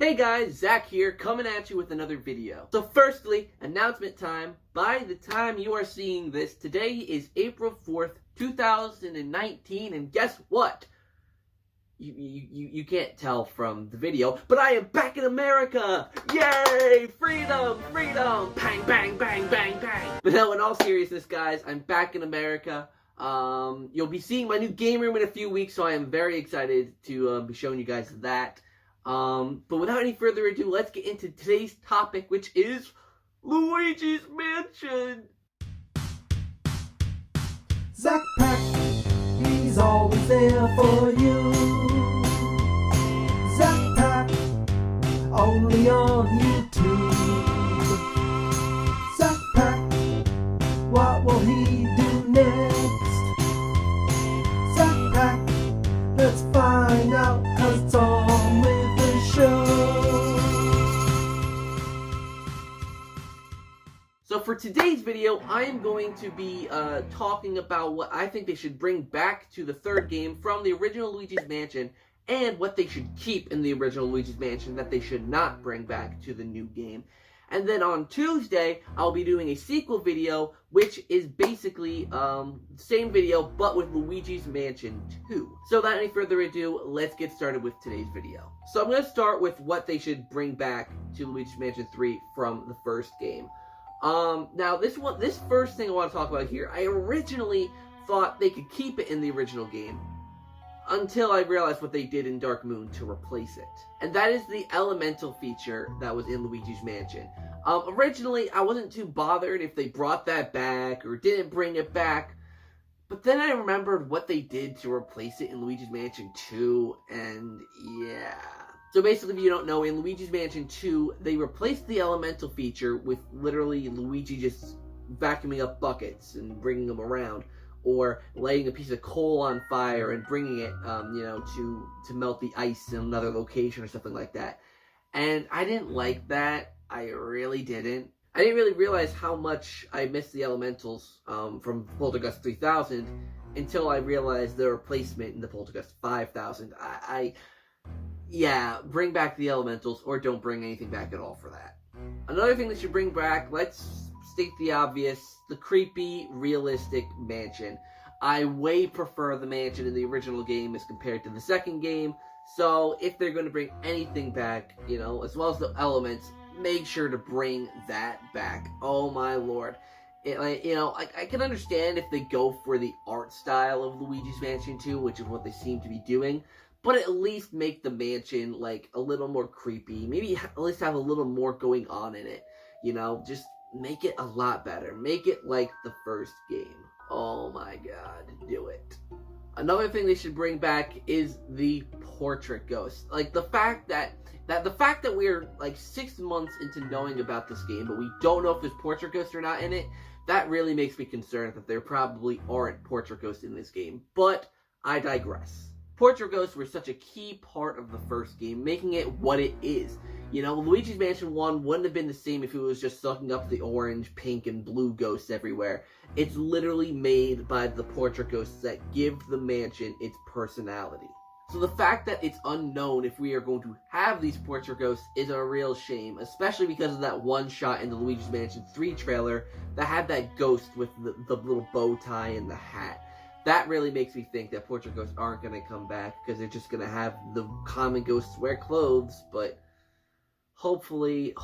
Hey guys, Zach here, coming at you with another video. So firstly, announcement time. By the time you are seeing this, today is April 4th, 2019, and guess what? You can't tell from the video, but I am back in America! Yay! Freedom! Freedom! Bang, bang, bang, bang, bang! But no, in all seriousness, guys, I'm back in America. You'll be seeing my new game room in a few weeks, so I am very excited to be showing you guys that. But without any further ado, let's get into today's topic, which is Luigi's Mansion. ZakPak, he's always there for you. ZakPak, only on YouTube. ZakPak, what will he do next? ZakPak, let's find out, 'cause it's on with the show. So for today's video, I am going to be talking about what I think they should bring back to the third game from the original Luigi's Mansion, and what they should keep in the original Luigi's Mansion that they should not bring back to the new game. And then on Tuesday, I'll be doing a sequel video, which is basically the same video, but with Luigi's Mansion 2. So without any further ado, let's get started with today's video. So I'm going to start with what they should bring back to Luigi's Mansion 3 from the first game. Now this first thing I want to talk about here, I originally thought they could keep it in the original game, until I realized what they did in Dark Moon to replace it. And that is the elemental feature that was in Luigi's Mansion. Originally, I wasn't too bothered if they brought that back or didn't bring it back. But then I remembered what they did to replace it in Luigi's Mansion 2, and yeah. So basically, if you don't know, in Luigi's Mansion 2, they replaced the elemental feature with literally Luigi just vacuuming up buckets and bringing them around, or lighting a piece of coal on fire and bringing it, to melt the ice in another location or something like that. And I didn't like that. I really didn't. I didn't really realize how much I missed the elementals from Poltergust 3000 until I realized the replacement in the Poltergust 5000. Yeah, bring back the elementals, or don't bring anything back at all for that. Another thing they should bring back, let's state the obvious, the creepy, realistic mansion. I way prefer the mansion in the original game as compared to the second game, so if they're going to bring anything back, as well as the elements, make sure to bring that back. Oh my lord. I can understand if they go for the art style of Luigi's Mansion 2, which is what they seem to be doing, but at least make the mansion, a little more creepy. Maybe at least have a little more going on in it. Just make it a lot better. Make it like the first game. Oh my god, do it. Another thing they should bring back is the portrait ghost. The fact that we're 6 months into knowing about this game, but we don't know if there's portrait ghosts or not in it, that really makes me concerned that there probably aren't portrait ghosts in this game. But I digress. Portrait ghosts were such a key part of the first game, making it what it is. Luigi's Mansion 1 wouldn't have been the same if it was just sucking up the orange, pink, and blue ghosts everywhere. It's literally made by the portrait ghosts that give the mansion its personality. So the fact that it's unknown if we are going to have these portrait ghosts is a real shame, especially because of that one shot in the Luigi's Mansion 3 trailer that had that ghost with the little bow tie and the hat. That really makes me think that portrait ghosts aren't going to come back, because they're just going to have the common ghosts wear clothes, but hopefully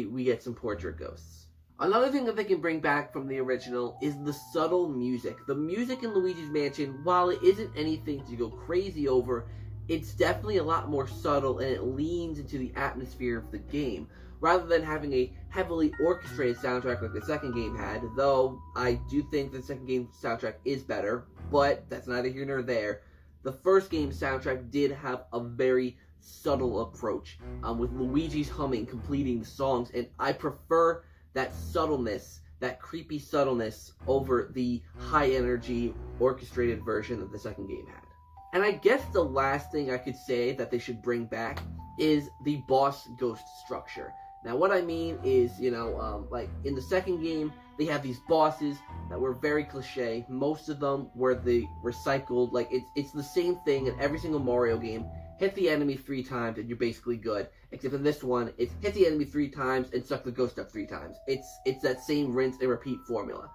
we get some portrait ghosts. Another thing that they can bring back from the original is the subtle music. The music in Luigi's Mansion, while it isn't anything to go crazy over, it's definitely a lot more subtle, and it leans into the atmosphere of the game, rather than having a heavily orchestrated soundtrack like the second game had, though I do think the second game's soundtrack is better, but that's neither here nor there. The first game's soundtrack did have a very subtle approach, with Luigi's humming completing the songs, and I prefer that subtleness, that creepy subtleness, over the high-energy, orchestrated version that the second game had. And I guess the last thing I could say that they should bring back is the boss ghost structure. Now, what I mean is, in the second game, they have these bosses that were very cliche. Most of them were the recycled, it's the same thing in every single Mario game. hit the enemy 3 times and you're basically good. Except in this one, it's hit the enemy 3 times and suck the ghost up 3 times. It's that same rinse and repeat formula.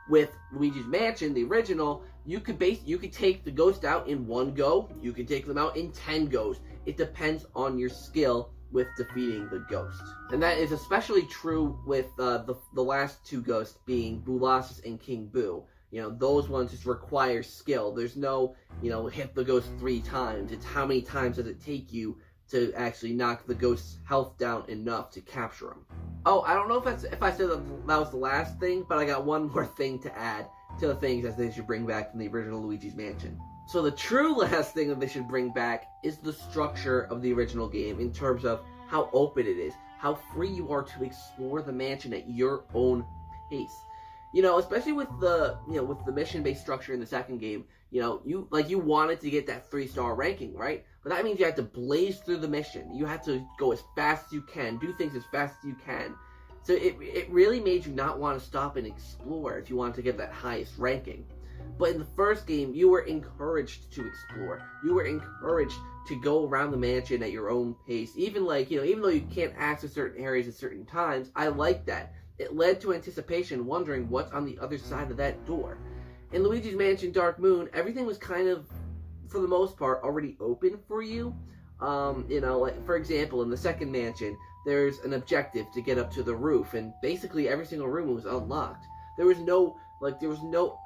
With Luigi's Mansion, the original, you could take the ghost out in 1 go. You can take them out in 10 goes. It depends on your skill with defeating the ghost. And that is especially true with the last 2 ghosts being Boolossus and King Boo. You know, those ones just require skill. There's no, hit the ghost 3 times. It's how many times does it take you to actually knock the ghost's health down enough to capture him. Oh, I don't know if I said that was the last thing, but I got one more thing to add to the things that they should bring back from the original Luigi's Mansion. So the true last thing that they should bring back is the structure of the original game in terms of how open it is, how free you are to explore the mansion at your own pace. Especially with the mission-based structure in the second game, you wanted to get that 3-star ranking, right? But that means you had to blaze through the mission. You had to go as fast as you can, do things as fast as you can. So it really made you not want to stop and explore if you wanted to get that highest ranking. But in the first game, you were encouraged to explore. You were encouraged to go around the mansion at your own pace. Even though you can't access certain areas at certain times, I like that. It led to anticipation, wondering what's on the other side of that door. In Luigi's Mansion Dark Moon, everything was kind of, for the most part, already open for you. Like, for example, in the second mansion, there's an objective to get up to the roof, and basically every single room was unlocked. There was no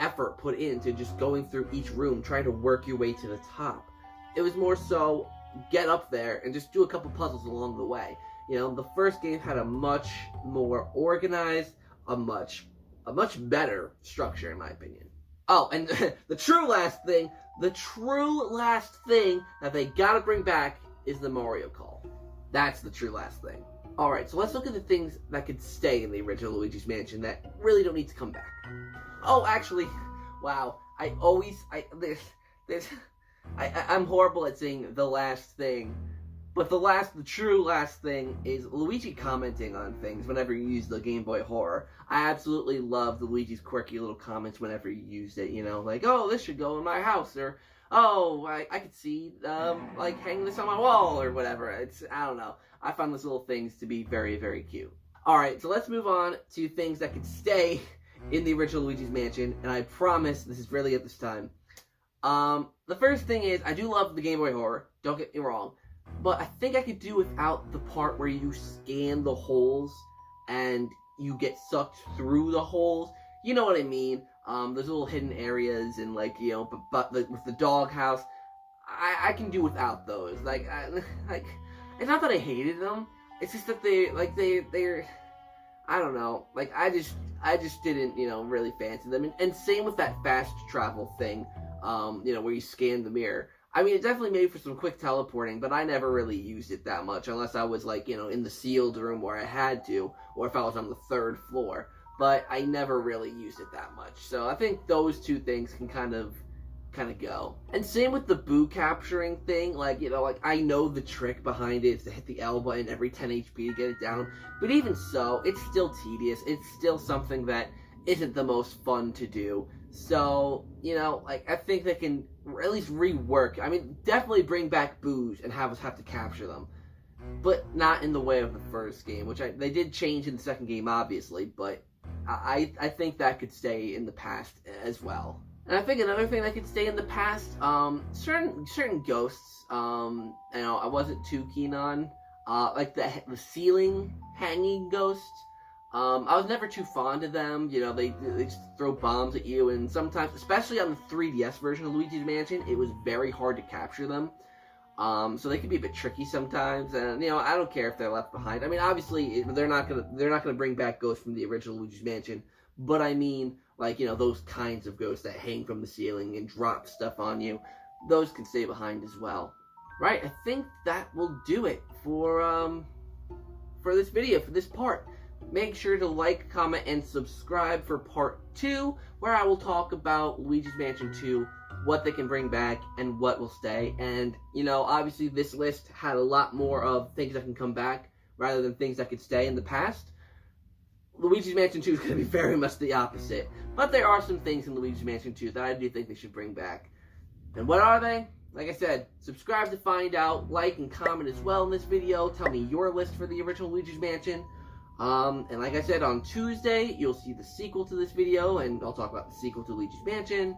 effort put into just going through each room, trying to work your way to the top. It was more so, get up there and just do a couple puzzles along the way. The first game had a much more organized, a much better structure, in my opinion. Oh, and the true last thing that they gotta bring back is the Mario call. That's the true last thing. Alright, so let's look at the things that could stay in the original Luigi's Mansion that really don't need to come back. Oh, actually, wow, I'm horrible at saying the last thing. But the true last thing is Luigi commenting on things whenever you use the Game Boy Horror. I absolutely loved Luigi's quirky little comments whenever you used it, like, oh, this should go in my house, or, oh, I could see, hang this on my wall, or whatever. I don't know. I found those little things to be very, very cute. Alright, so let's move on to things that could stay in the original Luigi's Mansion, and I promise this is really at this time. The first thing is, I do love the Game Boy Horror, don't get me wrong. But I think I could do without the part where you scan the holes and you get sucked through the holes. You know what I mean? There's little hidden areas and with the doghouse. I can do without those. It's not that I hated them. It's just that they're I don't know. I just didn't really fancy them. And same with that fast travel thing. Where you scan the mirror. I mean, it definitely made for some quick teleporting, but I never really used it that much, unless I was, in the sealed room where I had to, or if I was on the 3rd floor. But I never really used it that much. So I think those 2 things can kind of go. And same with the Boo capturing thing, I know the trick behind it is to hit the L button every 10 HP to get it down, but even so, it's still tedious. It's still something that isn't the most fun to do. So, I think they can at least rework. I mean, definitely bring back Boos and have us have to capture them. But not in the way of the first game, which they did change in the second game, obviously, but I think that could stay in the past as well. And I think another thing that could stay in the past, certain ghosts, I wasn't too keen on, like the ceiling hanging ghosts. I was never too fond of them. They just throw bombs at you, and sometimes, especially on the 3DS version of Luigi's Mansion, it was very hard to capture them. So they can be a bit tricky sometimes, and I don't care if they're left behind. I mean, obviously they're not gonna bring back ghosts from the original Luigi's Mansion, but I mean, those kinds of ghosts that hang from the ceiling and drop stuff on you, those can stay behind as well. Right, I think that will do it for this video, for this part. Make sure to like, comment, and subscribe for part 2, where I will talk about Luigi's Mansion 2, what they can bring back, and what will stay. And, obviously this list had a lot more of things that can come back, rather than things that could stay in the past. Luigi's Mansion 2 is going to be very much the opposite. But there are some things in Luigi's Mansion 2 that I do think they should bring back. And what are they? like I said, subscribe to find out, like and comment as well in this video. Tell me your list for the original Luigi's Mansion. And like I said, on Tuesday, you'll see the sequel to this video, and I'll talk about the sequel to Luigi's Mansion.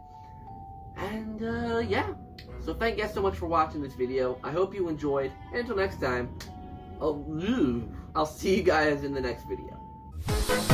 And, yeah. So thank you guys so much for watching this video. I hope you enjoyed. And until next time, I'll see you guys in the next video.